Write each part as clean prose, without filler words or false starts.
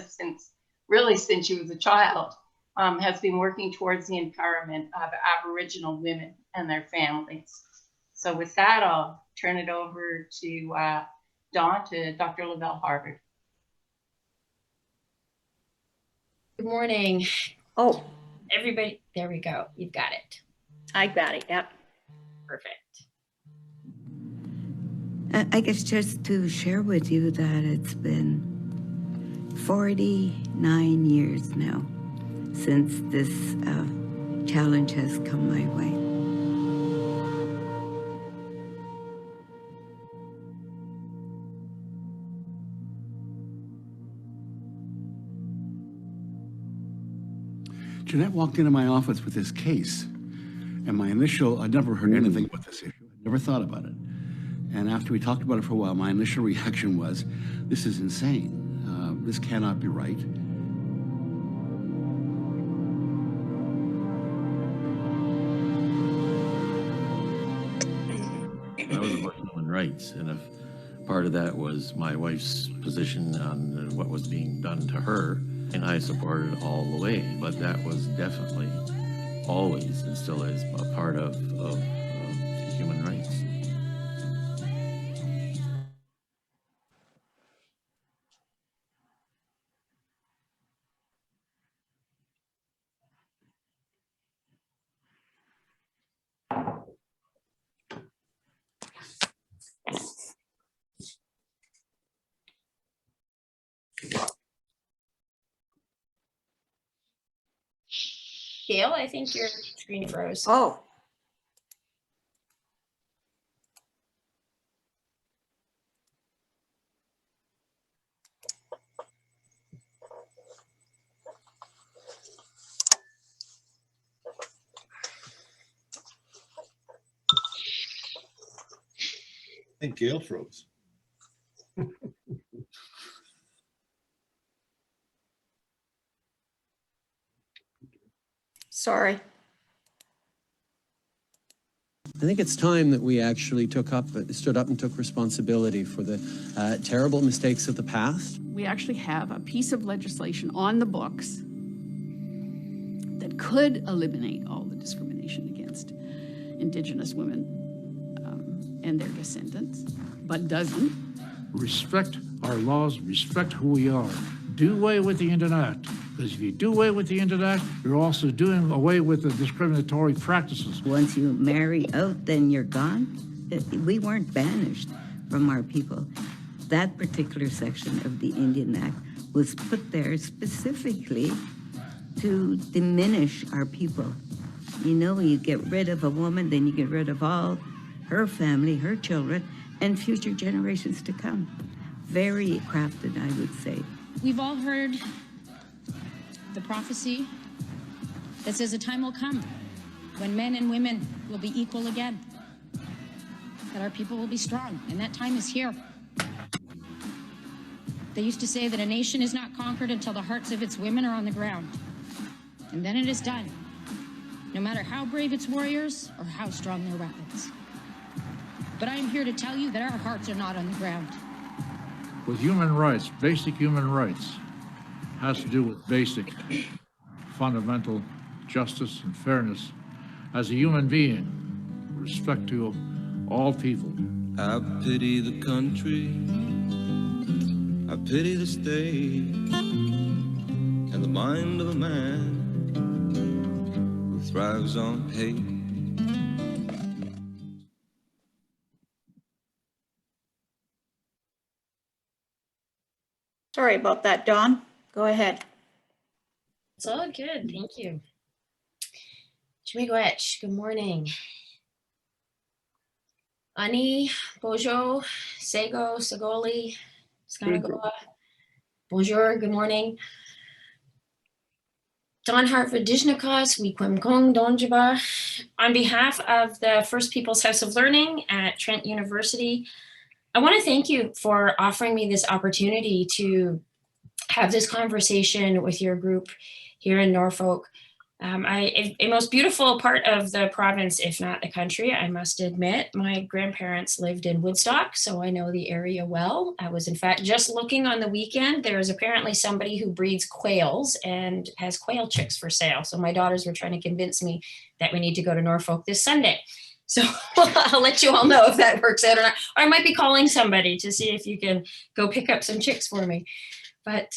since she was a child, has been working towards the empowerment of Aboriginal women and their families. So with that, I'll turn it over to Dawn, to Dr. Lavell-Harvard. Good morning. Oh, everybody, there we go. You've got it. I got it, yep. Perfect. I guess just to share with you that it's been 49 years now since this challenge has come my way. Jeanette walked into my office with this case, and my initial, I'd never heard anything about this issue, never thought about it. And after we talked about it for a while, my initial reaction was, this is insane. This cannot be right. I was about human rights, and if part of that was my wife's position on what was being done to her, and I supported all the way, but that was definitely always and still is a part of human rights. Gail, I think your screen froze. Oh. I think Gail froze. Sorry. I think it's time that we actually stood up and took responsibility for the terrible mistakes of the past. We actually have a piece of legislation on the books that could eliminate all the discrimination against Indigenous women and their descendants, but doesn't. Respect our laws, respect who we are. Do away with the Indian Act, because if you do away with the Indian Act, you're also doing away with the discriminatory practices. Once you marry out, then you're gone. We weren't banished from our people. That particular section of the Indian Act was put there specifically to diminish our people. You know, you get rid of a woman, then you get rid of all her family, her children, and future generations to come. Very crafted, I would say. We've all heard the prophecy that says a time will come when men and women will be equal again, that our people will be strong, and that time is here. They used to say that a nation is not conquered until the hearts of its women are on the ground, and then it is done, no matter how brave its warriors or how strong their weapons. But I am here to tell you that our hearts are not on the ground. With human rights, basic human rights, has to do with basic, fundamental justice and fairness. As a human being, respect to all people. I pity the country, I pity the state, and the mind of a man who thrives on hate. Sorry about that, Dawn. Go ahead. It's all good. Thank you. Chimigwech, good morning. Ani, Bojo, Sego, Segoli, Skanagoa. Bonjour, good morning. Don Hartford Dishnakas, Weekwim Kong, Donjaba. On behalf of the First People's House of Learning at Trent University, I want to thank you for offering me this opportunity to have this conversation with your group here in Norfolk. A most beautiful part of the province, if not the country, I must admit. My grandparents lived in Woodstock, so I know the area well. I was in fact just looking on the weekend. There is apparently somebody who breeds quails and has quail chicks for sale. So my daughters were trying to convince me that we need to go to Norfolk this Sunday. So I'll let you all know if that works out or not. Or I might be calling somebody to see if you can go pick up some chicks for me. But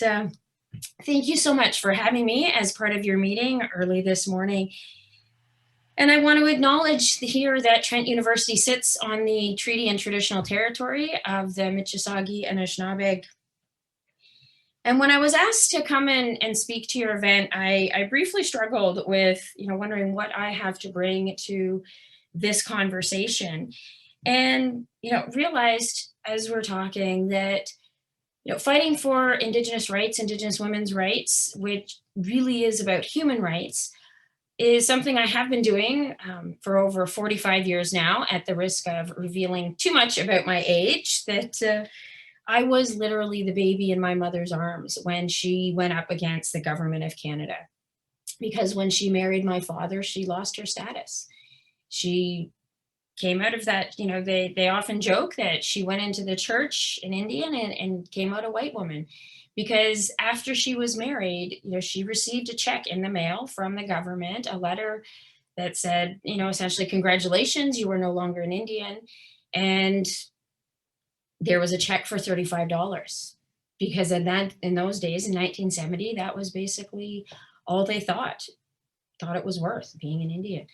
thank you so much for having me as part of your meeting early this morning. And I want to acknowledge here that Trent University sits on the treaty and traditional territory of the Mississauga and Anishinaabe. And when I was asked to come in and speak to your event, I briefly struggled with, wondering what I have to bring to this conversation. And, realized as we're talking that fighting for Indigenous rights, Indigenous women's rights, which really is about human rights, is something I have been doing for over 45 years now, at the risk of revealing too much about my age, that I was literally the baby in my mother's arms when she went up against the government of Canada. Because when she married my father, she lost her status. She came out of that, they often joke that she went into the church, an Indian, and came out a white woman. Because after she was married, she received a check in the mail from the government, a letter that said, essentially, congratulations, you are no longer an Indian. And there was a check for $35. Because in those days, in 1970, that was basically all they thought it was worth, being an Indian.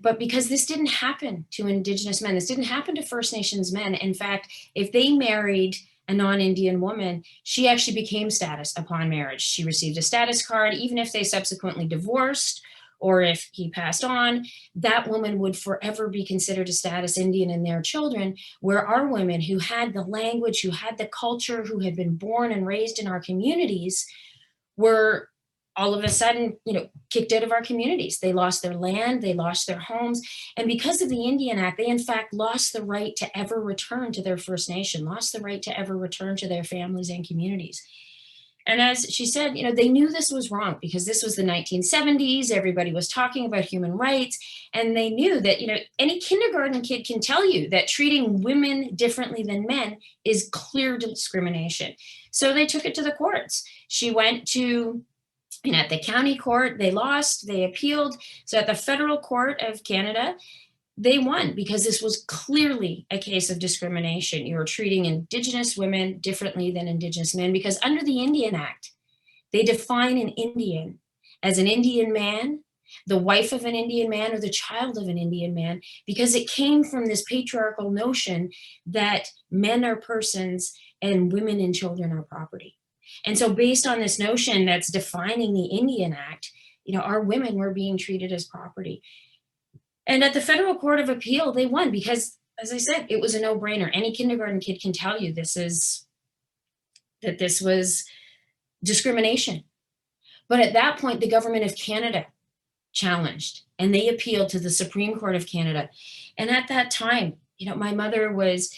But because this didn't happen to Indigenous men, this didn't happen to First Nations men. In fact, if they married a non-Indian woman, she actually became status upon marriage. She received a status card, even if they subsequently divorced or if he passed on, that woman would forever be considered a status Indian in their children, where our women who had the language, who had the culture, who had been born and raised in our communities were all of a sudden, kicked out of our communities. They lost their land, they lost their homes. And because of the Indian Act, they in fact lost the right to ever return to their First Nation, lost the right to ever return to their families and communities. And as she said, they knew this was wrong because this was the 1970s. Everybody was talking about human rights. And they knew that, any kindergarten kid can tell you that treating women differently than men is clear discrimination. So they took it to the courts. She went to at the county court, they lost, they appealed. So at the federal court of Canada, they won because this was clearly a case of discrimination. You were treating Indigenous women differently than Indigenous men because under the Indian Act, they define an Indian as an Indian man, the wife of an Indian man, or the child of an Indian man, because it came from this patriarchal notion that men are persons and women and children are property. And so based on this notion that's defining the Indian Act, our women were being treated as property. And at the Federal Court of Appeal, they won because, as I said, it was a no-brainer. Any kindergarten kid can tell you this was discrimination. But at that point, the government of Canada challenged, and they appealed to the Supreme Court of Canada. And at that time, my mother was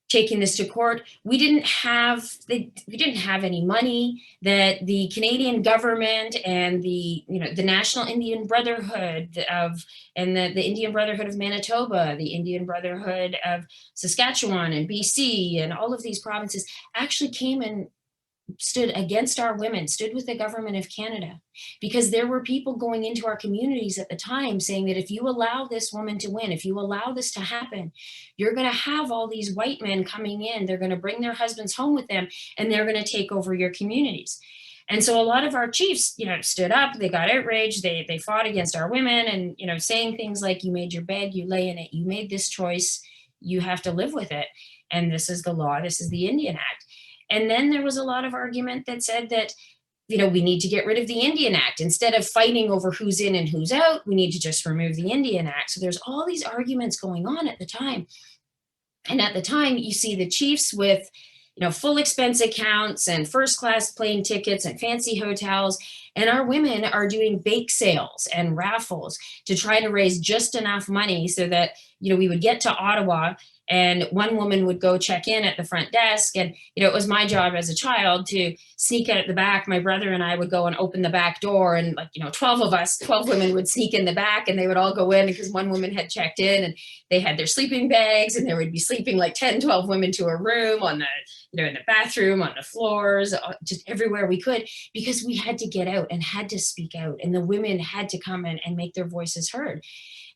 taking this to court. We didn't have any money. That the Canadian government and the National Indian Brotherhood and the Indian Brotherhood of Manitoba, the Indian Brotherhood of Saskatchewan and BC, and all of these provinces actually came and stood against our women, stood with the government of Canada, because there were people going into our communities at the time saying that if you allow this woman to win, if you allow this to happen, you're going to have all these white men coming in, they're going to bring their husbands home with them, and they're going to take over your communities. And so a lot of our chiefs, stood up, they got outraged, they fought against our women and, saying things like, you made your bed, you lay in it, you made this choice, you have to live with it. And this is the law, this is the Indian Act. And then there was a lot of argument that said that, we need to get rid of the Indian Act. Instead of fighting over who's in and who's out, we need to just remove the Indian Act. So there's all these arguments going on at the time. And at the time, you see the chiefs with, full expense accounts and first-class plane tickets and fancy hotels. And our women are doing bake sales and raffles to try to raise just enough money so that, we would get to Ottawa And one woman would go check in at the front desk. And, it was my job as a child to sneak out at the back. My brother and I would go and open the back door, and 12 women would sneak in the back, and they would all go in because one woman had checked in and they had their sleeping bags, and there would be sleeping like 10, 12 women to a room on the, in the bathroom, on the floors, just everywhere we could, because we had to get out and had to speak out, and the women had to come in and make their voices heard.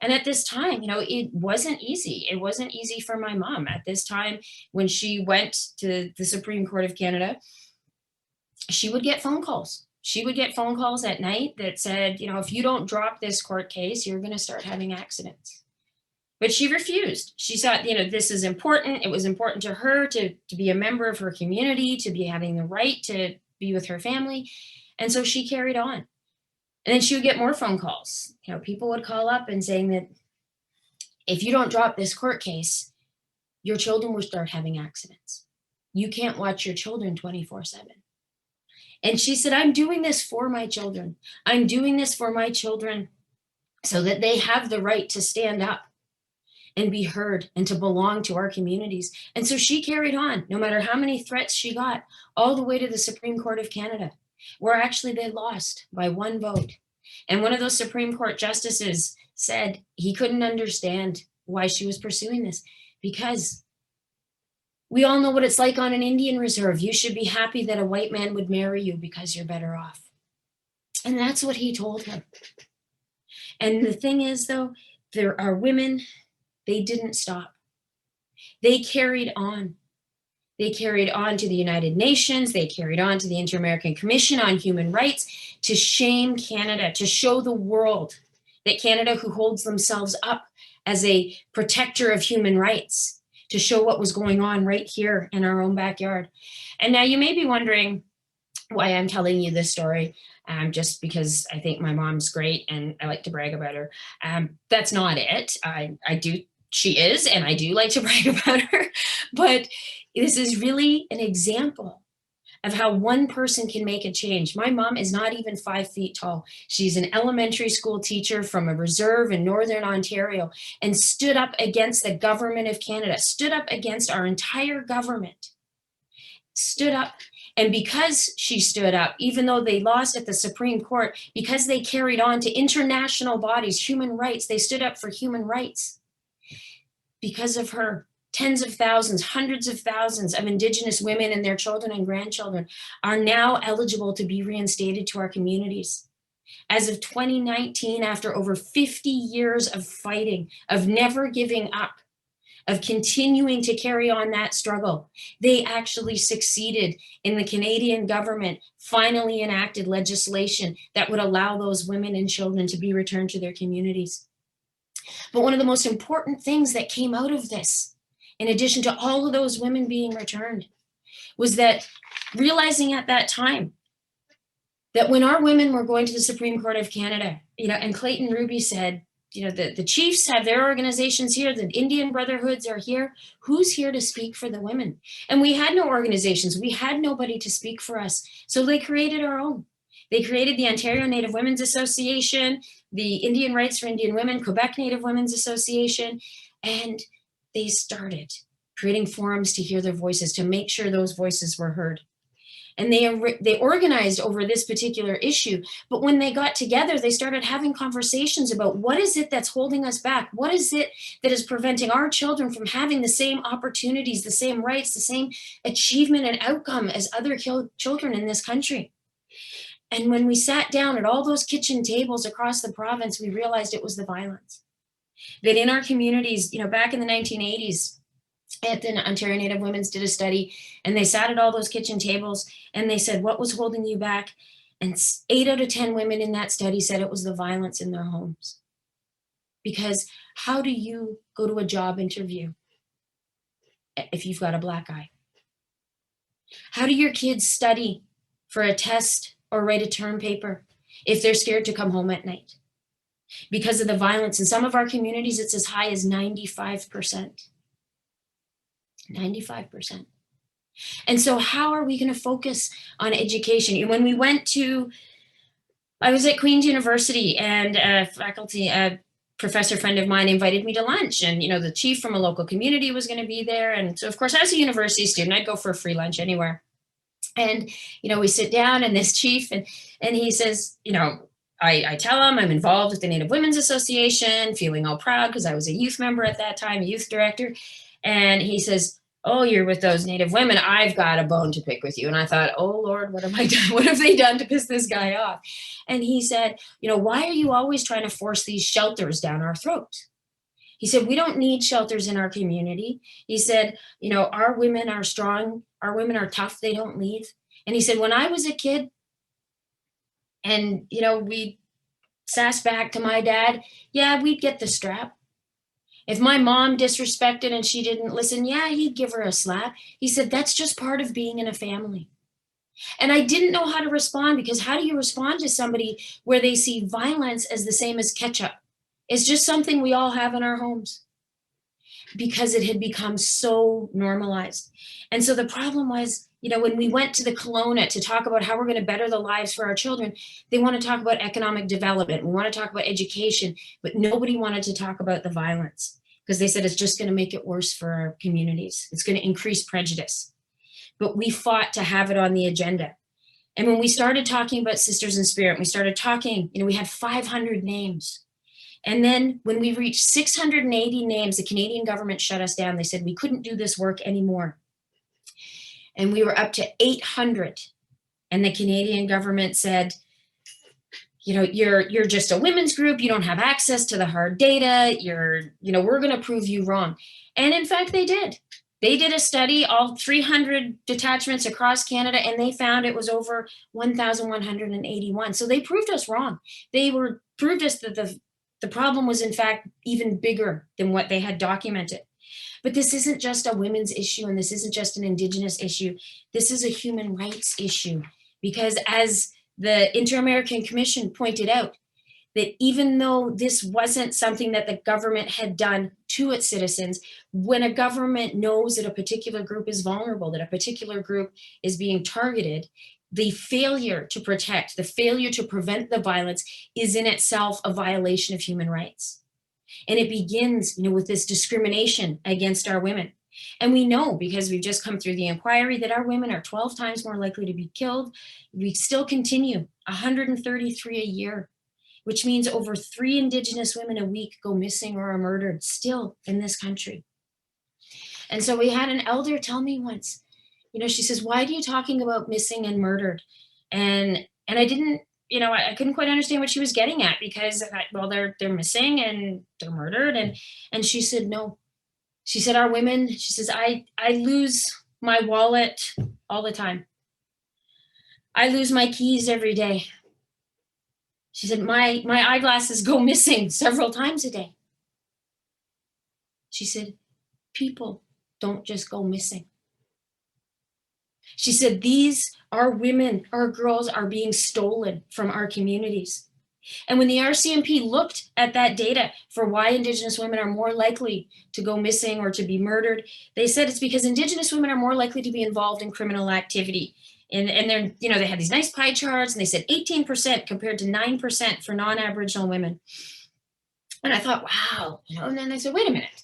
And at this time, it wasn't easy. It wasn't easy for my mom at this time. When she went to the Supreme Court of Canada, she would get phone calls. She would get phone calls at night that said, if you don't drop this court case, you're going to start having accidents. But she refused. She thought, this is important. It was important to her to be a member of her community, to be having the right to be with her family. And so she carried on. And then she would get more phone calls. People would call up and saying that if you don't drop this court case, your children will start having accidents. You can't watch your children 24/7. And she said, I'm doing this for my children. I'm doing this for my children so that they have the right to stand up and be heard and to belong to our communities. And so she carried on, no matter how many threats she got, all the way to the Supreme Court of Canada, where actually they lost by one vote. And one of those Supreme Court justices said he couldn't understand why she was pursuing this, because we all know what it's like on an Indian reserve. You should be happy that a white man would marry you because you're better off. And that's what he told her. And the thing is, though, there are women, they didn't stop. They carried on. They carried on to the United Nations. They carried on to the Inter-American Commission on Human Rights to shame Canada, to show the world that Canada, who holds themselves up as a protector of human rights, to show what was going on right here in our own backyard. And now you may be wondering why I'm telling you this story, just because I think my mom's great and I like to brag about her. That's not it. She is, and I do like to brag about her, but this is really an example of how one person can make a change. My mom is not even 5 feet tall. She's an elementary school teacher from a reserve in Northern Ontario, and stood up against the government of Canada, stood up against our entire government, stood up. And because she stood up, even though they lost at the Supreme Court, because they carried on to international bodies, human rights, they stood up for human rights. Because of her, tens of thousands, hundreds of thousands of Indigenous women and their children and grandchildren are now eligible to be reinstated to our communities. As of 2019, after over 50 years of fighting, of never giving up, of continuing to carry on that struggle, they actually succeeded in the Canadian government finally enacted legislation that would allow those women and children to be returned to their communities. But one of the most important things that came out of this, in addition to all of those women being returned, was that realizing at that time that when our women were going to the Supreme Court of Canada, and Clayton Ruby said, the chiefs have their organizations here, the Indian Brotherhoods are here. Who's here to speak for the women? And we had no organizations. We had nobody to speak for us. So they created our own. They created the Ontario Native Women's Association, the Indian Rights for Indian Women, Quebec Native Women's Association, and they started creating forums to hear their voices, to make sure those voices were heard. And they organized over this particular issue. But when they got together, they started having conversations about what is it that's holding us back? What is it that is preventing our children from having the same opportunities, the same rights, the same achievement and outcome as other children in this country? And when we sat down at all those kitchen tables across the province, we realized it was the violence. That in our communities, back in the 1980s, the Ontario Native Women's did a study, and they sat at all those kitchen tables and they said, what was holding you back? And 8 out of 10 women in that study said it was the violence in their homes. Because how do you go to a job interview if you've got a black eye? How do your kids study for a test or write a term paper if they're scared to come home at night? Because of the violence in some of our communities, it's as high as 95%. 95%. And so how are we going to focus on education? When we I was at Queen's University, and a professor friend of mine invited me to lunch, and, you know, the chief from a local community was going to be there. And so, of course, as a university student, I'd go for a free lunch anywhere. And, you know, we sit down, and this chief, and he says, you know, I tell him I'm involved with the Native Women's Association, feeling all proud because I was a youth member at that time, a youth director. And he says, oh, you're with those Native women. I've got a bone to pick with you. And I thought, oh, Lord, what have I done? What have they done to piss this guy off? And he said, you know, why are you always trying to force these shelters down our throats? He said, we don't need shelters in our community. He said, you know, our women are strong. Our women are tough. They don't leave. And he said, when I was a kid, and, you know, we sassed back to my dad, yeah, we'd get the strap. If my mom disrespected and she didn't listen, yeah, he'd give her a slap. He said, that's just part of being in a family. And I didn't know how to respond, because how do you respond to somebody where they see violence as the same as ketchup? It's just something we all have in our homes, because it had become so normalized. And so the problem was, you know, when we went to the Kelowna to talk about how we're going to better the lives for our children, they want to talk about economic development. We want to talk about education, but nobody wanted to talk about the violence, because they said it's just going to make it worse for our communities. It's going to increase prejudice. But we fought to have it on the agenda. And when we started talking about Sisters in Spirit, we started talking, you know, we had 500 names. And then when we reached 680 names, the Canadian government shut us down. They said we couldn't do this work anymore. And we were up to 800. And the Canadian government said, you know, you're just a women's group. You don't have access to the hard data. We're going to prove you wrong. And in fact, they did. They did a study, all 300 detachments across Canada, and they found it was over 1,181. So they proved us wrong. They proved us that the problem was in fact even bigger than what they had documented. But this isn't just a women's issue, and this isn't just an Indigenous issue. This is a human rights issue, because as the Inter-American Commission pointed out, that even though this wasn't something that the government had done to its citizens, when a government knows that a particular group is vulnerable, that a particular group is being targeted, the failure to protect, the failure to prevent the violence is in itself a violation of human rights. And it begins, you know, with this discrimination against our women. And we know, because we've just come through the inquiry, that our women are 12 times more likely to be killed. We still continue 133 a year, which means over 3 Indigenous women a week go missing or are murdered still in this country. And so we had an elder tell me once, you know, she says, why are you talking about missing and murdered? And I didn't, you know, I couldn't quite understand what she was getting at, because they're missing and they're murdered. And she said, no. She said, our women, she says, I lose my wallet all the time. I lose my keys every day. She said, my eyeglasses go missing several times a day. She said, people don't just go missing. She said, our women, our girls are being stolen from our communities. And when the RCMP looked at that data for why Indigenous women are more likely to go missing or to be murdered, they said it's because Indigenous women are more likely to be involved in criminal activity. And they're, you know, they had these nice pie charts, and they said 18% compared to 9% for non-Aboriginal women. And I thought, wow, you know, and then I said, wait a minute.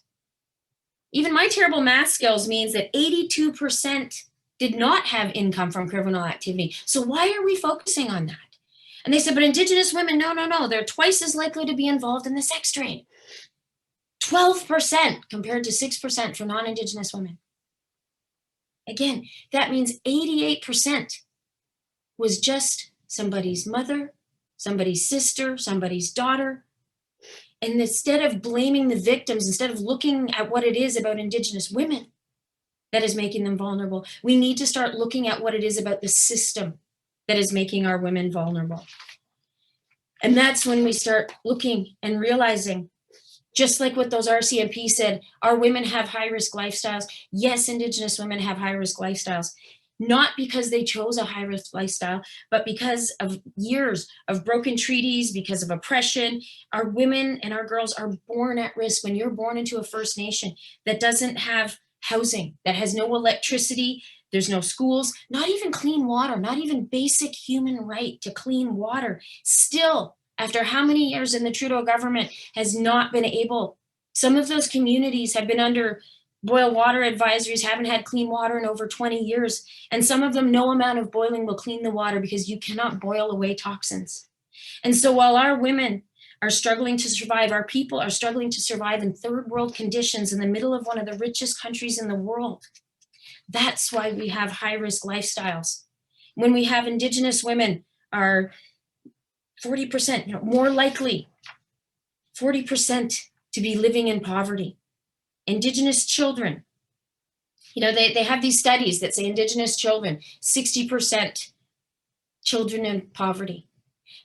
Even my terrible math skills means that 82% did not have income from criminal activity. So why are we focusing on that? And they said, but Indigenous women, no, they're twice as likely to be involved in the sex trade. 12% compared to 6% for non-Indigenous women. Again, that means 88% was just somebody's mother, somebody's sister, somebody's daughter. And instead of blaming the victims, instead of looking at what it is about Indigenous women that is making them vulnerable, we need to start looking at what it is about the system that is making our women vulnerable. And that's when we start looking and realizing, just like what those RCMP said, our women have high-risk lifestyles. Yes, Indigenous women have high-risk lifestyles, not because they chose a high-risk lifestyle, but because of years of broken treaties, because of oppression. Our women and our girls are born at risk. When you're born into a First Nation that doesn't have housing, that has no electricity, there's no schools, not even clean water, not even basic human right to clean water. Still, after how many years in the Trudeau government has not been able, some of those communities have been under boil water advisories, haven't had clean water in over 20 years. And some of them, no amount of boiling will clean the water because you cannot boil away toxins. And so while our women are struggling to survive, our people are struggling to survive in third world conditions in the middle of one of the richest countries in the world. That's why we have high risk lifestyles. When we have Indigenous women are 40% more likely, 40% to be living in poverty. Indigenous children, they have these studies that say Indigenous children, 60% children in poverty.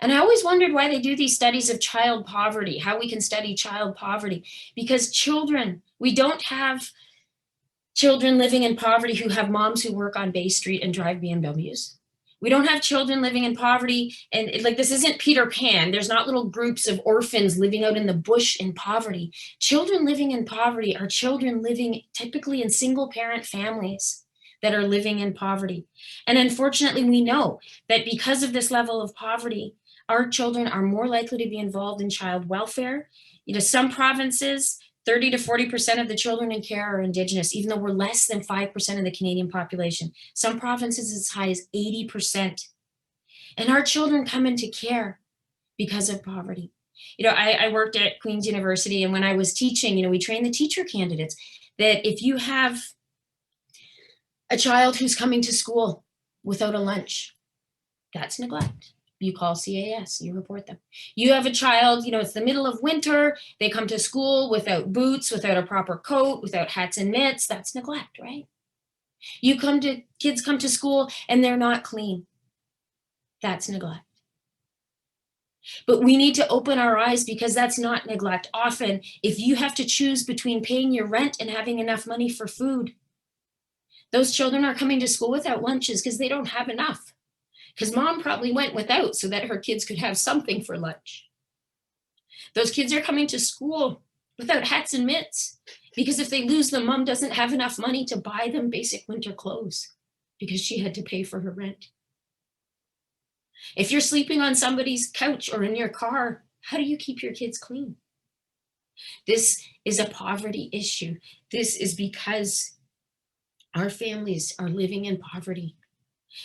And I always wondered why they do these studies of child poverty, how we can study child poverty, because children, we don't have children living in poverty who have moms who work on Bay Street and drive BMWs. We don't have children living in poverty, and this isn't Peter Pan. There's not little groups of orphans living out in the bush in poverty. Children living in poverty are children living typically in single parent families that are living in poverty. And unfortunately, we know that because of this level of poverty, our children are more likely to be involved in child welfare. Some provinces, 30 to 40% of the children in care are Indigenous, even though we're less than 5% of the Canadian population. Some provinces as high as 80%. And our children come into care because of poverty. I worked at Queen's University, and when I was teaching, we train the teacher candidates that if you have a child who's coming to school without a lunch, that's neglect. You call CAS, you report them. You have a child, it's the middle of winter, they come to school without boots, without a proper coat, without hats and mitts, that's neglect, right? Kids come to school and they're not clean. That's neglect. But we need to open our eyes because that's not neglect. Often, if you have to choose between paying your rent and having enough money for food, those children are coming to school without lunches because they don't have enough. Because mom probably went without so that her kids could have something for lunch. Those kids are coming to school without hats and mitts because if they lose them, mom doesn't have enough money to buy them basic winter clothes because she had to pay for her rent. If you're sleeping on somebody's couch or in your car, how do you keep your kids clean? This is a poverty issue. This is because our families are living in poverty.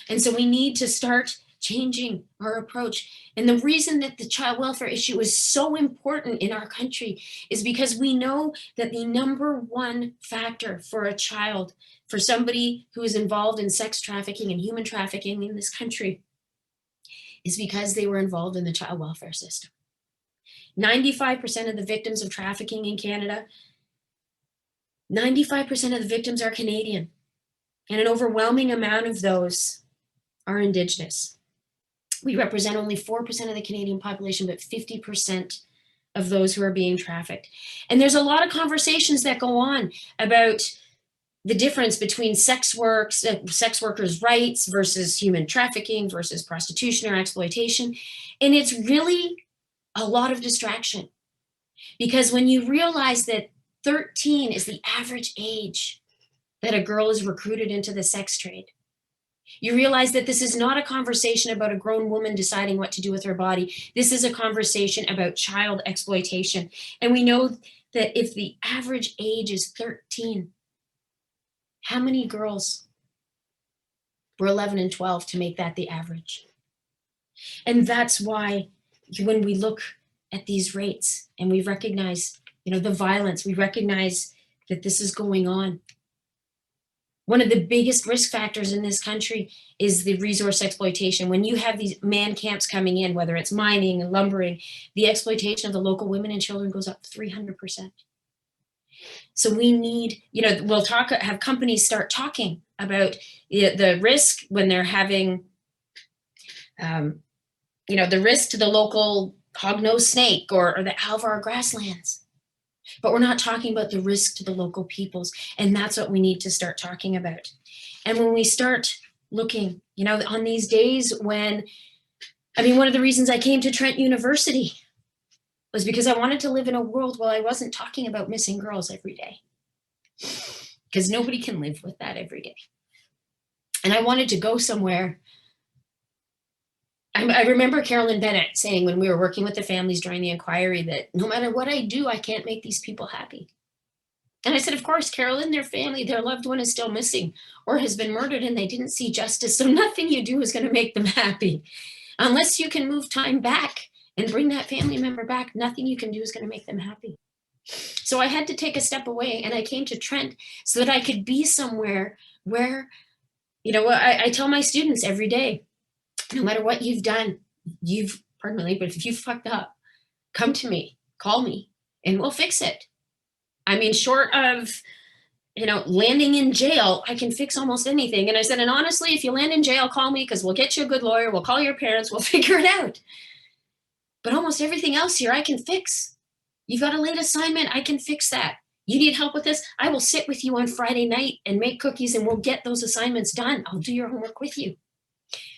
And so we need to start changing our approach. And the reason that the child welfare issue is so important in our country is because we know that the number one factor for a child, for somebody who is involved in sex trafficking and human trafficking in this country, is because they were involved in the child welfare system. 95% of the victims of trafficking in Canada, 95% of the victims are Canadian. And an overwhelming amount of those are Indigenous. We represent only 4% of the Canadian population, but 50% of those who are being trafficked. And there's a lot of conversations that go on about the difference between sex workers' rights versus human trafficking versus prostitution or exploitation. And it's really a lot of distraction. Because when you realize that 13 is the average age that a girl is recruited into the sex trade, you realize that this is not a conversation about a grown woman deciding what to do with her body. This is a conversation about child exploitation. And we know that if the average age is 13, how many girls were 11 and 12 to make that the average? And that's why when we look at these rates and we recognize, the violence, we recognize that this is going on. One of the biggest risk factors in this country is the resource exploitation. When you have these man camps coming in, whether it's mining and lumbering, the exploitation of the local women and children goes up 300%. So we need, we'll have companies start talking about the risk when they're having, the risk to the local hognose snake or the alvar grasslands. But we're not talking about the risk to the local peoples. And that's what we need to start talking about. And when we start looking, on these days when, one of the reasons I came to Trent University was because I wanted to live in a world where I wasn't talking about missing girls every day. Because nobody can live with that every day. And I wanted to go somewhere I remember Carolyn Bennett saying when we were working with the families during the inquiry that no matter what I do, I can't make these people happy. And I said, of course, Carolyn, their family, their loved one is still missing or has been murdered and they didn't see justice. So nothing you do is going to make them happy. Unless you can move time back and bring that family member back, nothing you can do is going to make them happy. So I had to take a step away and I came to Trent so that I could be somewhere where, you know, I tell my students every day, no matter what you've done, pardon me, but if you fucked up, come to me, call me, and we'll fix it. I mean, short of, you know, landing in jail, I can fix almost anything. And I said, and honestly, if you land in jail, call me because we'll get you a good lawyer. We'll call your parents. We'll figure it out. But almost everything else here, I can fix. You've got a late assignment. I can fix that. You need help with this? I will sit with you on Friday night and make cookies and we'll get those assignments done. I'll do your homework with you.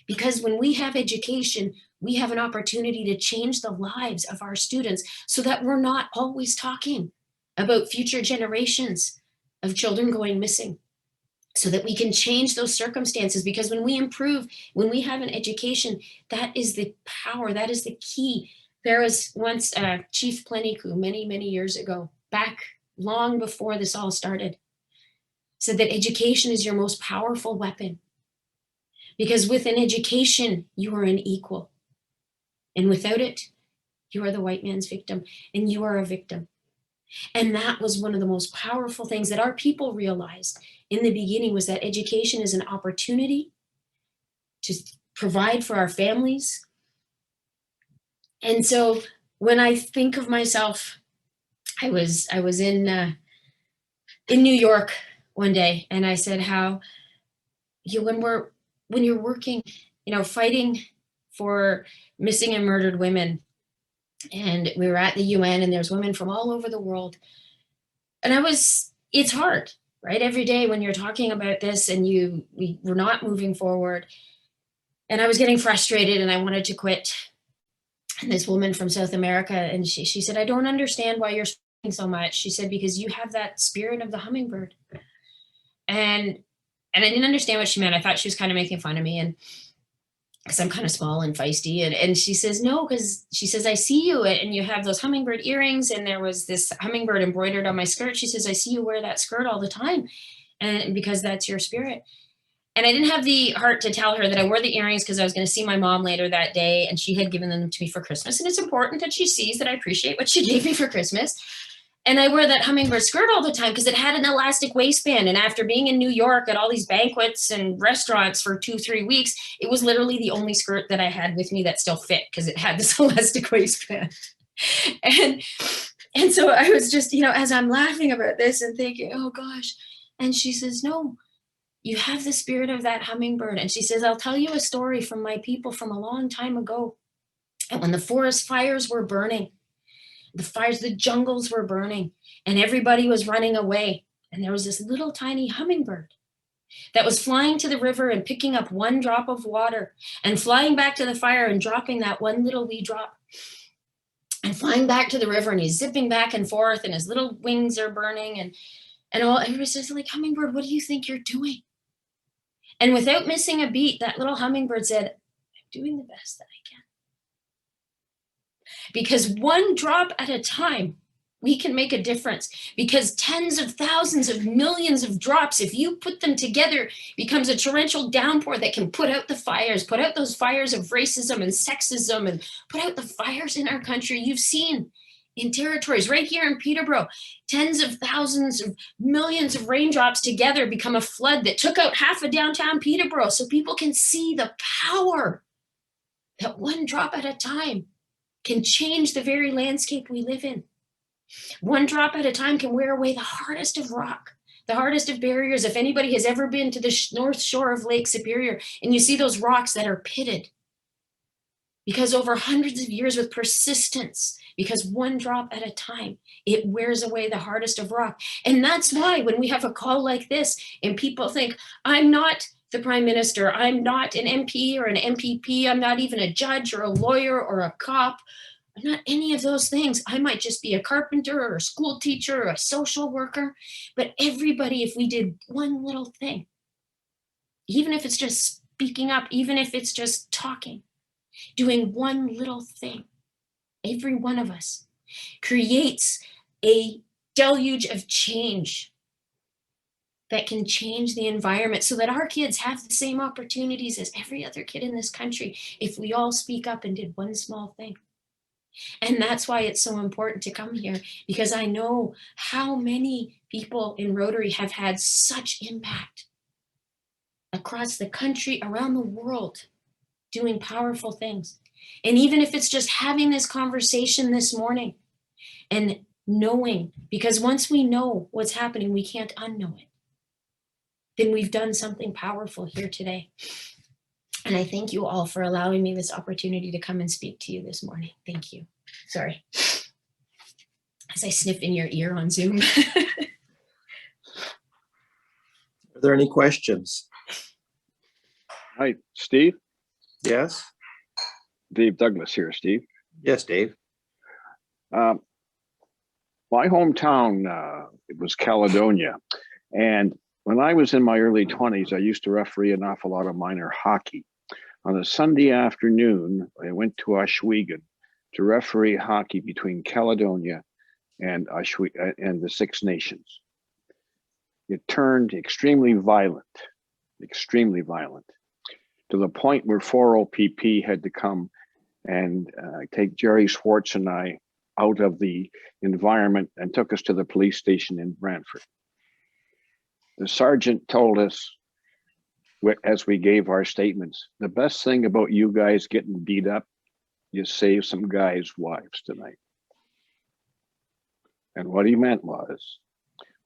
Because when we have education, we have an opportunity to change the lives of our students so that we're not always talking about future generations of children going missing, so that we can change those circumstances. Because when we improve, when we have an education, that is the power, that is the key. There was once Chief Pleniku many, many years ago, back long before this all started, said that education is your most powerful weapon. Because with an education, you are an equal. And without it, you are the white man's victim and you are a victim. And that was one of the most powerful things that our people realized in the beginning, was that education is an opportunity to provide for our families. And so when I think of myself, I was in New York one day, and I said how when you're working, you know, fighting for missing and murdered women, and we were at the UN and there's women from all over the world. And it's hard, right? Every day when you're talking about this and we're not moving forward. And I was getting frustrated and I wanted to quit. And this woman from South America, and she said, I don't understand why you're struggling so much. She said, because you have that spirit of the hummingbird. And I didn't understand what she meant. I thought she was kind of making fun of me, and because I'm kind of small and feisty. And she says, no, because she says, I see you and you have those hummingbird earrings, and there was this hummingbird embroidered on my skirt. She says, I see you wear that skirt all the time, and because that's your spirit. And I didn't have the heart to tell her that I wore the earrings because I was going to see my mom later that day, and she had given them to me for Christmas. And it's important that she sees that I appreciate what she gave me for Christmas. And I wear that hummingbird skirt all the time because it had an elastic waistband. And after being in New York at all these banquets and restaurants for 2-3 weeks, it was literally the only skirt that I had with me that still fit because it had this elastic waistband. And so I was just, you know, as I'm laughing about this and thinking, oh gosh. And she says, no, you have the spirit of that hummingbird. And she says, I'll tell you a story from my people from a long time ago. And when the forest fires were burning, the jungles were burning, and everybody was running away. And there was this little tiny hummingbird that was flying to the river and picking up one drop of water and flying back to the fire and dropping that one little wee drop and flying back to the river, and he's zipping back and forth and his little wings are burning and everybody's just like, hummingbird, what do you think you're doing? And without missing a beat, that little hummingbird said, I'm doing the best that I can. Because one drop at a time, we can make a difference. Because tens of thousands of millions of drops, if you put them together, becomes a torrential downpour that can put out the fires, put out those fires of racism and sexism, and put out the fires in our country. You've seen in territories right here in Peterborough, tens of thousands of millions of raindrops together become a flood that took out half of downtown Peterborough. So people can see the power that one drop at a time can change the very landscape we live in. One drop at a time can wear away the hardest of rock, the hardest of barriers. If anybody has ever been to the north shore of Lake Superior and you see those rocks that are pitted, because over hundreds of years with persistence, because one drop at a time, it wears away the hardest of rock. And that's why when we have a call like this and people think, I'm not the Prime Minister, I'm not an MP or an MPP, I'm not even a judge or a lawyer or a cop, I'm not any of those things. I might just be a carpenter or a school teacher or a social worker. But everybody, if we did one little thing, even if it's just speaking up, even if it's just talking, Doing one little thing, every one of us, creates a deluge of change that can change the environment so that our kids have the same opportunities as every other kid in this country if we all speak up and did one small thing. And that's why it's so important to come here, because I know how many people in Rotary have had such impact across the country, around the world, doing powerful things. And even if it's just having this conversation this morning and knowing, because once we know what's happening, we can't unknow it, then we've done something powerful here today. And I thank you all for allowing me this opportunity to come and speak to you this morning. Thank you. Sorry. As I sniff in your ear on Zoom. Are there any questions? Hi, Steve. Yes? Dave Douglas here, Steve. Yes, Dave. My hometown, it was Caledonia. And when I was in my early 20s, I used to referee an awful lot of minor hockey. On a Sunday afternoon, I went to Ohsweken to referee hockey between Caledonia and the Six Nations. It turned extremely violent, to the point where 4OPP had to come and take Jerry Schwartz and I out of the environment and took us to the police station in Brantford. The sergeant told us, as we gave our statements, the best thing about you guys getting beat up, you saved some guys' wives tonight. And what he meant was,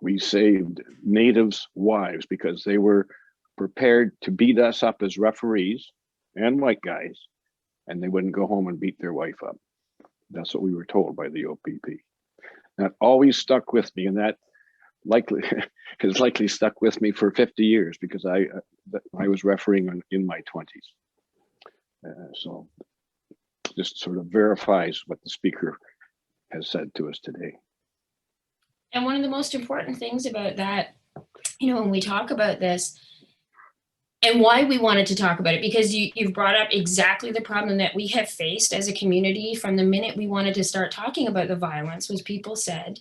we saved natives' wives because they were prepared to beat us up as referees and white guys, and they wouldn't go home and beat their wife up. That's what we were told by the OPP. That always stuck with me, and that has likely stuck with me for 50 years because I was refereeing in my 20s. So just sort of verifies what the speaker has said to us today. And one of the most important things about that, when we talk about this, and why we wanted to talk about it, because you've brought up exactly the problem that we have faced as a community from the minute we wanted to start talking about the violence, was people said,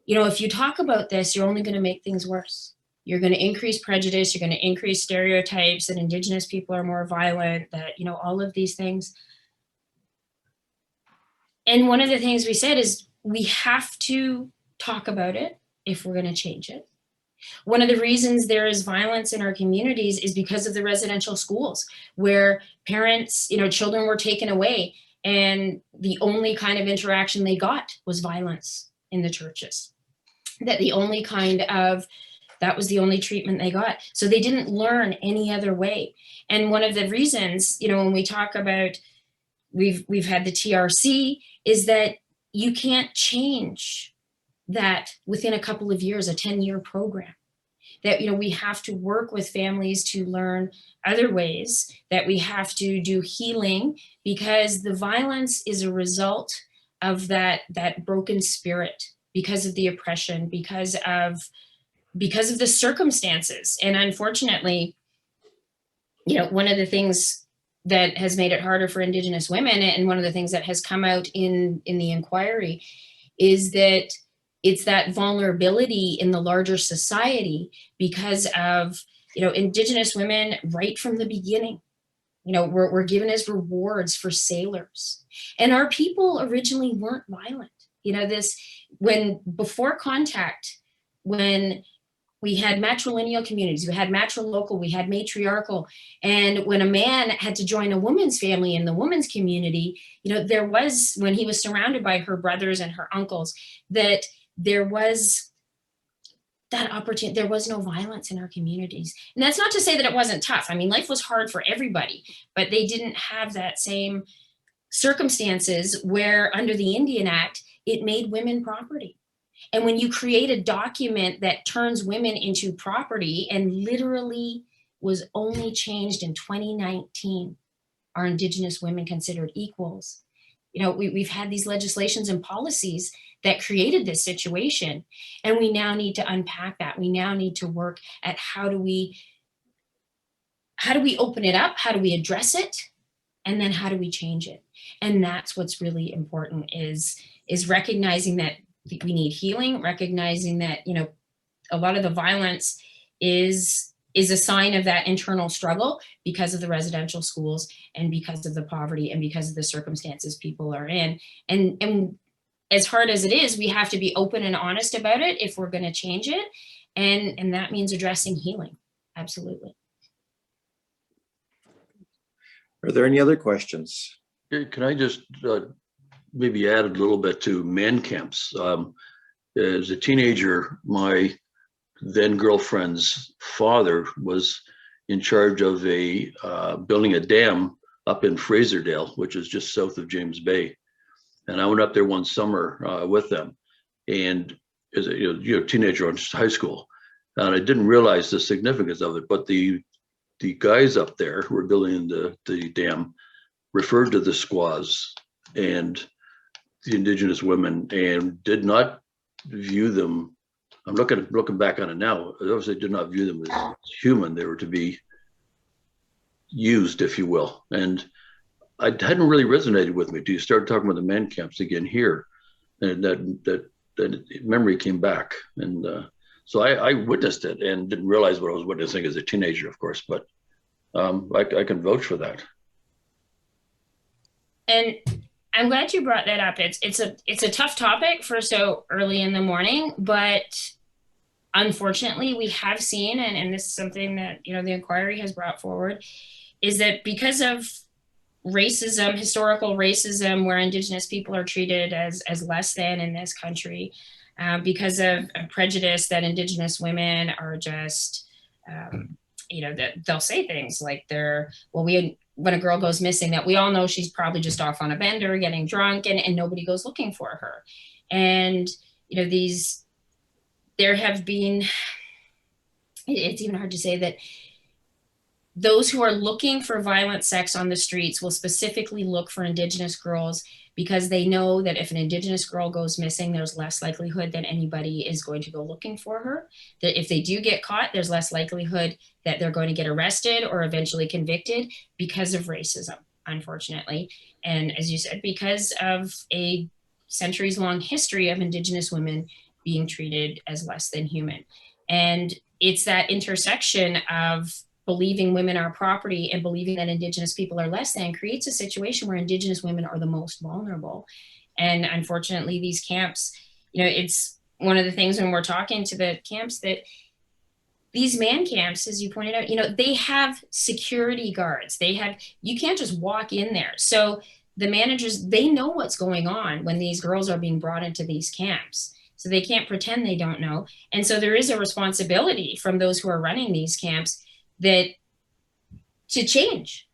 if you talk about this, you're only going to make things worse. You're going to increase prejudice, you're going to increase stereotypes that Indigenous people are more violent, that, all of these things. And one of the things we said is we have to talk about it if we're going to change it. One of the reasons there is violence in our communities is because of the residential schools, where parents, children were taken away, and the only kind of interaction they got was violence in the churches. That was the only treatment they got. So they didn't learn any other way. And one of the reasons, when we talk about, we've had the TRC, is that you can't change that within a couple of years, a 10-year program. That, we have to work with families to learn other ways, that we have to do healing, because the violence is a result of that broken spirit, because of the oppression, because of the circumstances. And unfortunately, one of the things that has made it harder for Indigenous women, and one of the things that has come out in the inquiry, is that it's that vulnerability in the larger society because of, Indigenous women right from the beginning, we're given as rewards for sailors. And our people originally weren't violent. Before contact, when we had matrilineal communities, we had matrilocal, we had matriarchal, and when a man had to join a woman's family in the woman's community, there was, when he was surrounded by her brothers and her uncles, that there was that opportunity. There was no violence in our communities. And that's not to say that it wasn't tough. I mean, life was hard for everybody, but they didn't have that same circumstances where under the Indian Act, it made women property. And when you create a document that turns women into property, and literally was only changed in 2019, are Indigenous women considered equals? We've had these legislations and policies that created this situation, and we now need to unpack that. We now need to work at how do we open it up? How do we address it? and then how do we change it? And that's what's really important is recognizing that we need healing, recognizing that, you know, a lot of the violence is a sign of that internal struggle because of the residential schools and because of the poverty and because of the circumstances people are in. And as hard as it is, we have to be open and honest about it if we're going to change it. And that means addressing healing. Absolutely. Are there any other questions? Can I just maybe add a little bit to man camps? As a teenager, my then girlfriend's father was in charge of building a dam up in Fraserville, which is just south of James Bay. And I went up there one summer with them, and as a teenager in high school, and I didn't realize the significance of it. But the guys up there who were building the dam referred to the squaws and the Indigenous women and did not view them. I'm looking back on it now. Obviously, did not view them as human. They were to be used, if you will. And I hadn't really resonated with me until you started talking about the man camps again here, and that memory came back. And so I witnessed it and didn't realize what I was witnessing as a teenager, of course. But I can vouch for that. And I'm glad you brought that up. It's a tough topic for so early in the morning, but unfortunately we have seen, and this is something that, you know, the inquiry has brought forward, is that because of racism, historical racism, where Indigenous people are treated as less than in this country, because of prejudice that Indigenous women are just, you know, that they'll say things like when a girl goes missing, that we all know she's probably just off on a bender getting drunk, and nobody goes looking for her. And, you know, there have been, it's even hard to say that those who are looking for violent sex on the streets will specifically look for Indigenous girls because they know that if an Indigenous girl goes missing, there's less likelihood that anybody is going to go looking for her. That if they do get caught, there's less likelihood that they're going to get arrested or eventually convicted because of racism, unfortunately. And as you said, because of a centuries-long history of Indigenous women being treated as less than human. And it's that intersection of believing women are property and believing that Indigenous people are less than creates a situation where Indigenous women are the most vulnerable. And unfortunately, these camps, you know, it's one of the things when we're talking to the camps that these man camps, as you pointed out, you know, they have security guards. You can't just walk in there. So the managers, they know what's going on when these girls are being brought into these camps. So they can't pretend they don't know. And so there is a responsibility from those who are running these camps that to change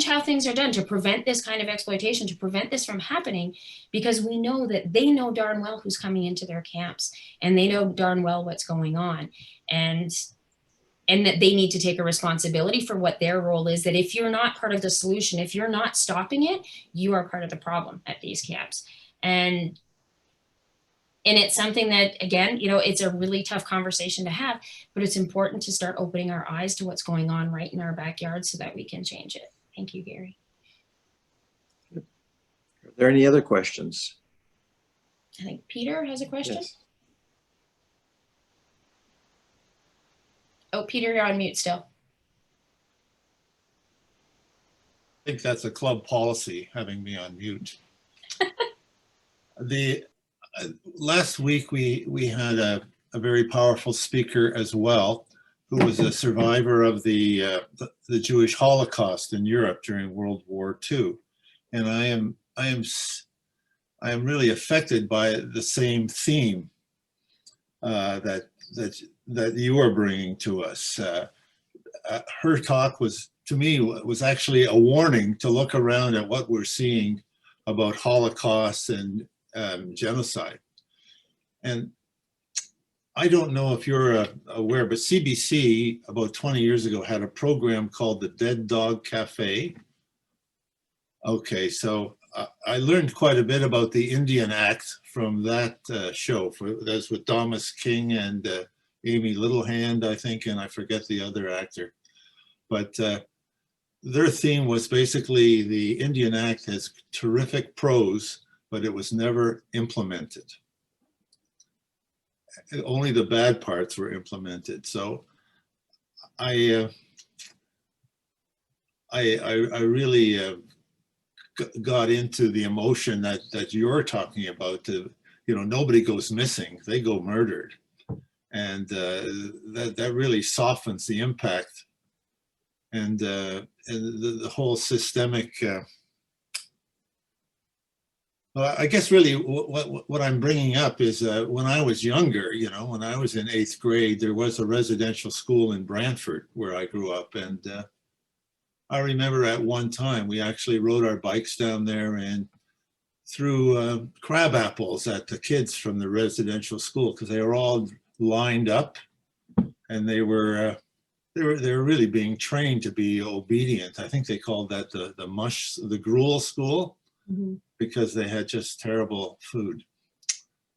how things are done, to prevent this kind of exploitation, to prevent this from happening, because we know that they know darn well who's coming into their camps and they know darn well what's going on, and that they need to take a responsibility for what their role is, that if you're not part of the solution, if you're not stopping it, you are part of the problem at these camps. And it's something that, again, you know, it's a really tough conversation to have, but it's important to start opening our eyes to what's going on right in our backyard so that we can change it. Thank you, Gary. Are there any other questions? I think Peter has a question. Yes. Oh, Peter, you're on mute still. I think that's a club policy, having me on mute. Last week, we had a very powerful speaker as well, who was a survivor of the Jewish Holocaust in Europe during World War II. And I am really affected by the same theme that you are bringing to us. Her talk was, to me, was actually a warning to look around at what we're seeing about Holocaust and genocide. And I don't know if you're aware, but CBC about 20 years ago had a program called the Dead Dog Cafe. Okay, so I learned quite a bit about the Indian Act from that show. That's with Thomas King and Amy Littlehand, I think, and I forget the other actor. But their theme was basically the Indian Act has terrific pros, but it was never implemented. Only the bad parts were implemented. So I really got into the emotion that you're talking about. Nobody goes missing; they go murdered, and that really softens the impact, and the whole systemic. Well, I guess really what I'm bringing up is when I was younger, when I was in 8th grade, there was a residential school in Brantford where I grew up, and I remember at one time we actually rode our bikes down there and threw crab apples at the kids from the residential school because they were all lined up, and they were really being trained to be obedient. I think they called that the gruel school, because they had just terrible food.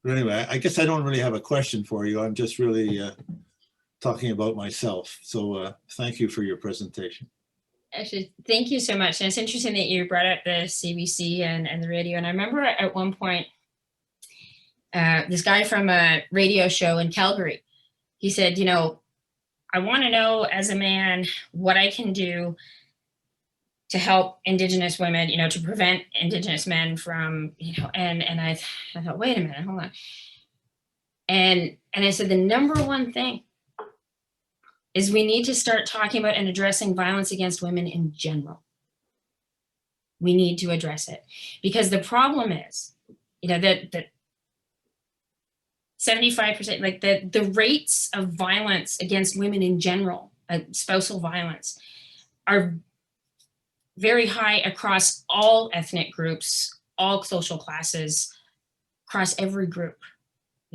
But anyway, I guess I don't really have a question for you. I'm just really talking about myself. So thank you for your presentation. Actually, thank you so much. And it's interesting that you brought up the CBC and the radio. And I remember at one point, this guy from a radio show in Calgary, he said, I want to know as a man what I can do to help Indigenous women, to prevent Indigenous men from, and I thought, wait a minute, hold on. And I said, the number one thing is we need to start talking about and addressing violence against women in general. We need to address it because the problem is, that 75%, like the rates of violence against women in general, spousal violence, are very high across all ethnic groups, all social classes, across every group.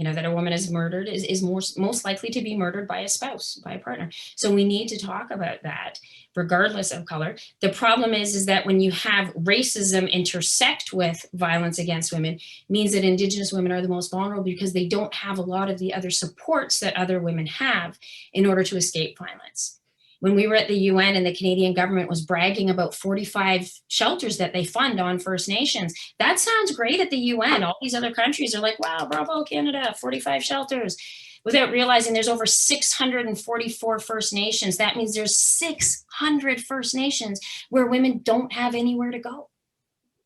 That a woman is murdered is most likely to be murdered by a spouse, by a partner. So we need to talk about that regardless of color. The problem is that when you have racism intersect with violence against women, means that Indigenous women are the most vulnerable because they don't have a lot of the other supports that other women have in order to escape violence. When we were at the UN and the Canadian government was bragging about 45 shelters that they fund on First Nations, that sounds great at the UN. All these other countries are like, wow, bravo, Canada, 45 shelters, without realizing there's over 644 First Nations. That means there's 600 First Nations where women don't have anywhere to go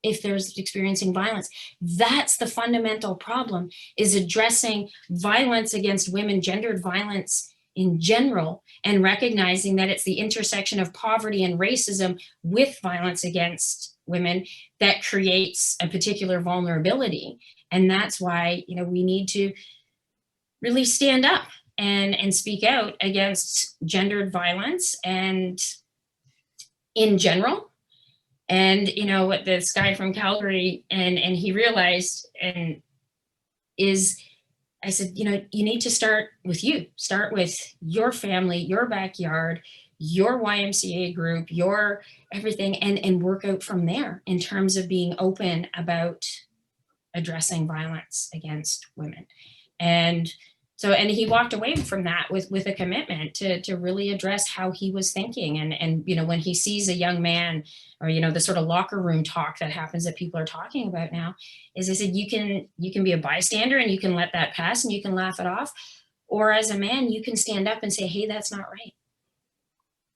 if there's experiencing violence. That's the fundamental problem, is addressing violence against women, gendered violence in general, and recognizing that it's the intersection of poverty and racism with violence against women that creates a particular vulnerability. And that's why, we need to really stand up and speak out against gendered violence and in general. And, what this guy from Calgary, and he realized, and I said, you need to start with you. Start with your family, your backyard, your YMCA group, your everything, and work out from there in terms of being open about addressing violence against women. And he walked away from that with a commitment to really address how he was thinking. And when he sees a young man, or, the sort of locker room talk that happens that people are talking about now, is I said, you can be a bystander and you can let that pass and you can laugh it off. Or as a man, you can stand up and say, hey, that's not right.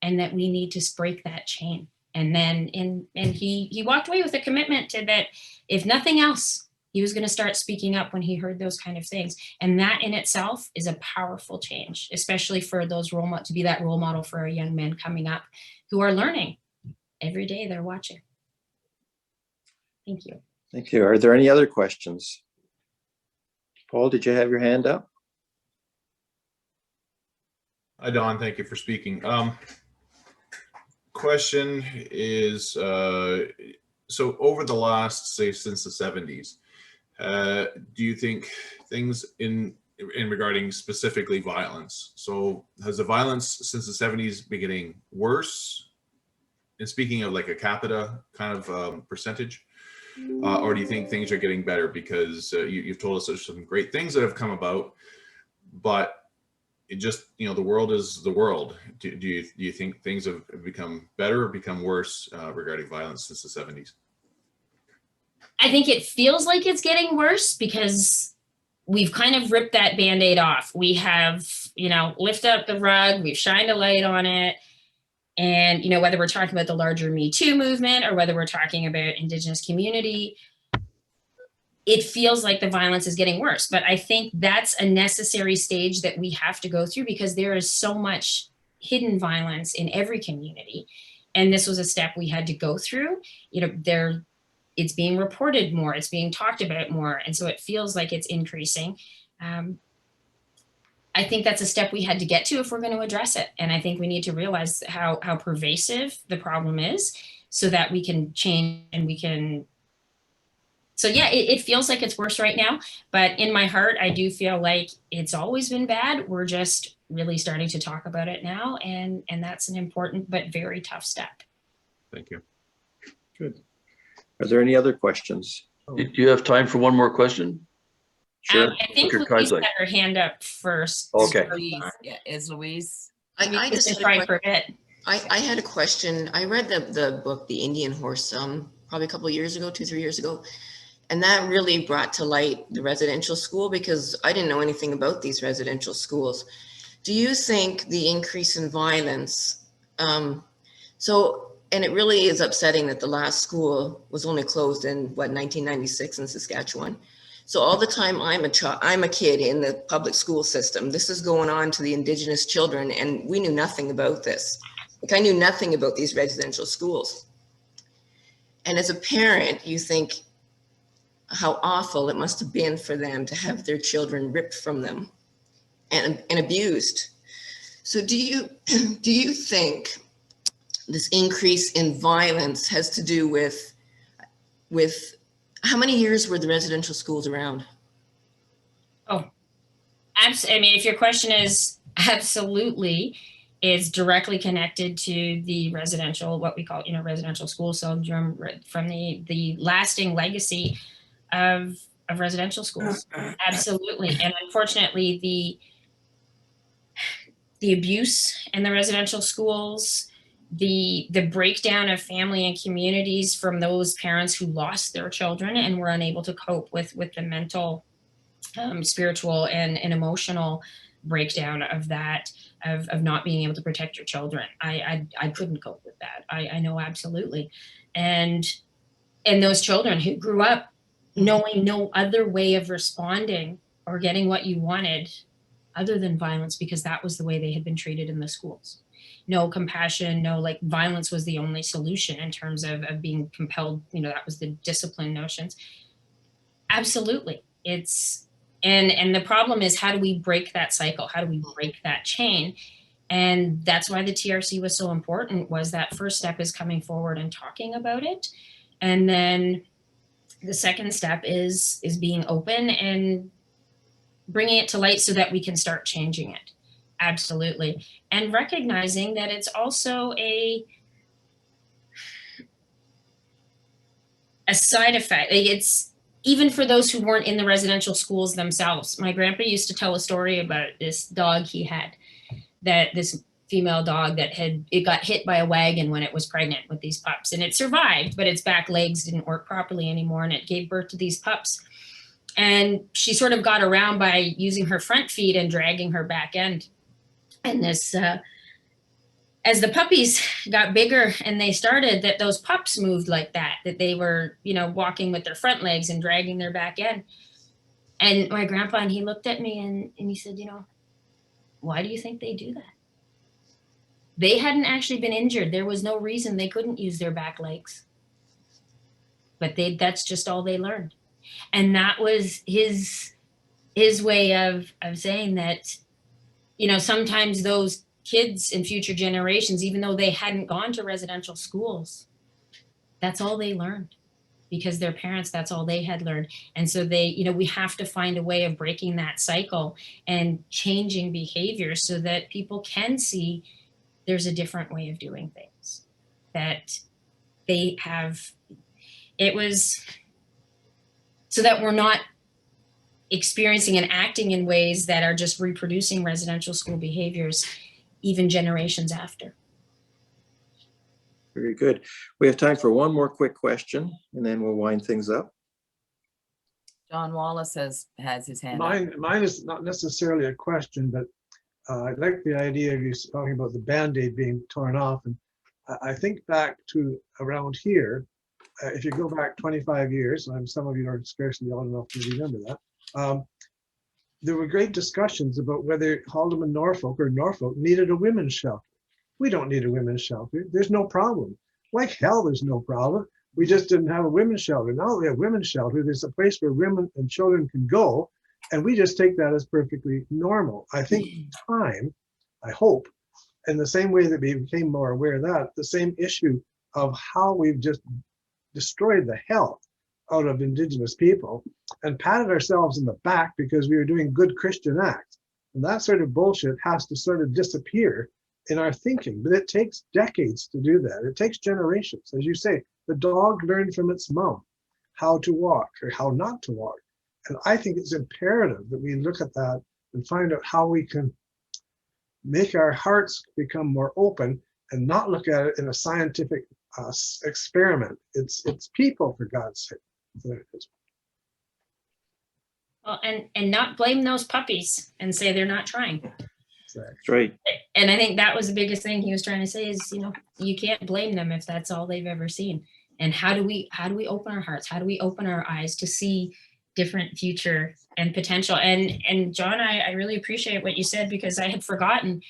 And that we need to break that chain. And then, and he walked away with a commitment to that, if nothing else, he was going to start speaking up when he heard those kind of things. And that in itself is a powerful change, especially for those to be that role model for our young men coming up who are learning every day. They're watching. Thank you. Thank you. Are there any other questions? Paul, did you have your hand up? Hi, Don. Thank you for speaking. Question is, so over the last, say, since the 70s, do you think things in regarding specifically violence, so has the violence since the 70s been getting worse? And speaking of like a capita kind of percentage, or do you think things are getting better? Because you've told us there's some great things that have come about, but it just, the world is the world. Do you think things have become better or become worse regarding violence since the 70s? I think it feels like it's getting worse because we've kind of ripped that Band-Aid off. We have, lifted up the rug, we've shined a light on it. And, whether we're talking about the larger Me Too movement or whether we're talking about Indigenous community, it feels like the violence is getting worse. But I think that's a necessary stage that we have to go through because there is so much hidden violence in every community. And this was a step we had to go through. It's being reported more, it's being talked about more. And so it feels like it's increasing. I think that's a step we had to get to if we're going to address it. And I think we need to realize how pervasive the problem is so that we can change and we can. So yeah, it feels like it's worse right now, but in my heart, I do feel like it's always been bad. We're just really starting to talk about it now. And that's an important but very tough step. Thank you. Good. Are there any other questions? Do you have time for one more question? Sure. I think Louise had her hand up first. Okay. Is Louise? I just had try for a bit. I had a question. I read the book, The Indian Horse, probably a couple of years ago, 2-3 years ago. And that really brought to light the residential school because I didn't know anything about these residential schools. Do you think the increase in violence, and it really is upsetting that the last school was only closed in 1996 in Saskatchewan. So all the time I'm a kid in the public school system. This is going on to the Indigenous children and we knew nothing about this. Like I knew nothing about these residential schools. And as a parent, you think how awful it must have been for them to have their children ripped from them and abused. So do you think this increase in violence has to do with how many years were the residential schools around? Oh, I mean, if your question is absolutely, is directly connected to the residential, what we call, residential school syndrome from the lasting legacy of residential schools. Absolutely. And unfortunately, the abuse in the residential schools, the breakdown of family and communities from those parents who lost their children and were unable to cope with the mental, spiritual and emotional breakdown of that, of not being able to protect your children. I couldn't cope with that. I know absolutely. And those children who grew up knowing no other way of responding or getting what you wanted other than violence, because that was the way they had been treated in the schools. No compassion, violence was the only solution in terms of being compelled, that was the discipline notions. Absolutely. And the problem is, how do we break that cycle? How do we break that chain? And that's why the TRC was so important, was that first step is coming forward and talking about it. And then the second step is being open and bringing it to light so that we can start changing it. Absolutely. And recognizing that it's also a side effect. It's even for those who weren't in the residential schools themselves. My grandpa used to tell a story about this dog he had, that this female dog that it got hit by a wagon when it was pregnant with these pups, and it survived, but its back legs didn't work properly anymore, and it gave birth to these pups. And she sort of got around by using her front feet and dragging her back end. And this, as the puppies got bigger and they started, that those pups moved like that they were, walking with their front legs and dragging their back end. And my grandpa, and he looked at me and he said, why do you think they do that? They hadn't actually been injured. There was no reason they couldn't use their back legs. But that's just all they learned. And that was his way of saying that, sometimes those kids in future generations, even though they hadn't gone to residential schools, that's all they learned, because their parents, that's all they had learned. And so we have to find a way of breaking that cycle and changing behavior so that people can see there's a different way of doing things, that they have, it was so that we're not experiencing and acting in ways that are just reproducing residential school behaviors, even generations after. Very good. We have time for one more quick question, and then we'll wind things up. John Wallace has his hand up. Mine is not necessarily a question, but I like the idea of you talking about the Band-Aid being torn off. And I think back to around here, if you go back 25 years, and some of you are scarcely old enough to remember that, there were great discussions about whether Haldeman, Norfolk or Norfolk needed a women's shelter. We don't need a women's shelter. There's no problem. Like hell, there's no problem. We just didn't have a women's shelter. Now we have women's shelter. There's a place where women and children can go, and we just take that as perfectly normal. I think time, I hope, in the same way that we became more aware of that, the same issue of how we've just destroyed the health out of Indigenous people and patted ourselves in the back because we were doing good Christian acts. And that sort of bullshit has to sort of disappear in our thinking, but it takes decades to do that. It takes generations. As you say, the dog learned from its mom how to walk or how not to walk. And I think it's imperative that we look at that and find out how we can make our hearts become more open and not look at it in a scientific experiment. It's people, for God's sake. Well, and not blame those puppies and say they're not trying. That's right. And I think that was the biggest thing he was trying to say is, you can't blame them if that's all they've ever seen. And how do we open our hearts? How do we open our eyes to see different future and potential? And John, I really appreciate what you said, because I had forgotten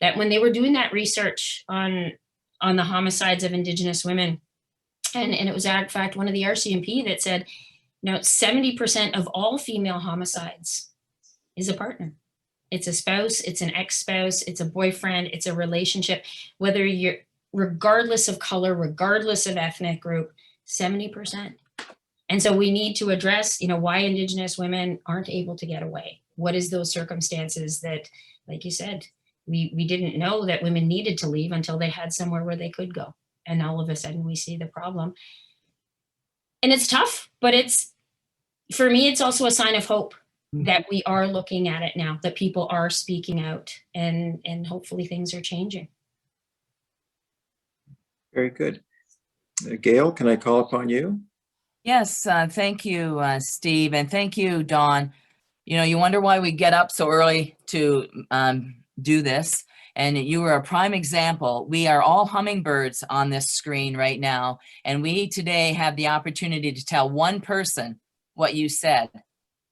that when they were doing that research on the homicides of Indigenous women, and it was in fact one of the RCMP that said, 70% of all female homicides is a partner. It's a spouse, it's an ex-spouse, it's a boyfriend, it's a relationship, whether you're, regardless of color, regardless of ethnic group, 70%. And so we need to address, why Indigenous women aren't able to get away. What is those circumstances that, like you said, we didn't know that women needed to leave until they had somewhere where they could go. And all of a sudden we see the problem. And it's tough, but for me, it's also a sign of hope that we are looking at it now, that people are speaking out, and hopefully things are changing. Very good. Gail, can I call upon you? Yes, thank you, Steve, and thank you, Dawn. You wonder why we get up so early to do this, and you were a prime example. We are all hummingbirds on this screen right now, and we today have the opportunity to tell one person what you said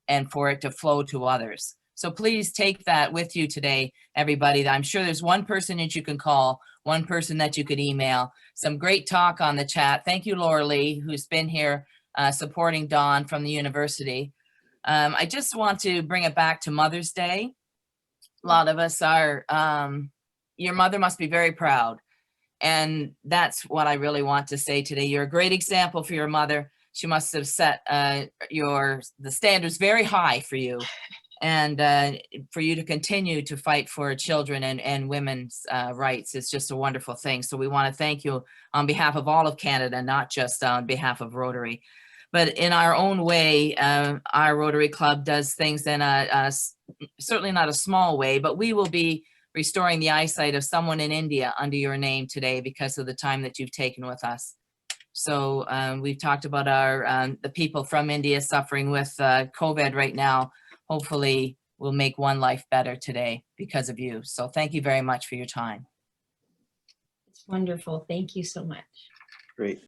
and for it to flow to others. So please take that with you today, everybody. I'm sure there's one person that you can call, one person that you could email. Some great talk on the chat. Thank you, Laura Lee, who's been here supporting Dawn from the university. I just want to bring it back to Mother's Day. A lot of us are, your mother must be very proud. And that's what I really want to say today. You're a great example for your mother. She must have set the standards very high for you, and for you to continue to fight for children and women's rights is just a wonderful thing. So we want to thank you on behalf of all of Canada, not just on behalf of Rotary. But in our own way, our Rotary Club does things in certainly not a small way, but we will be restoring the eyesight of someone in India under your name today because of the time that you've taken with us. So we've talked about the people from India suffering with COVID right now. Hopefully we'll make one life better today because of you. So thank you very much for your time. It's wonderful. Thank you so much. Great.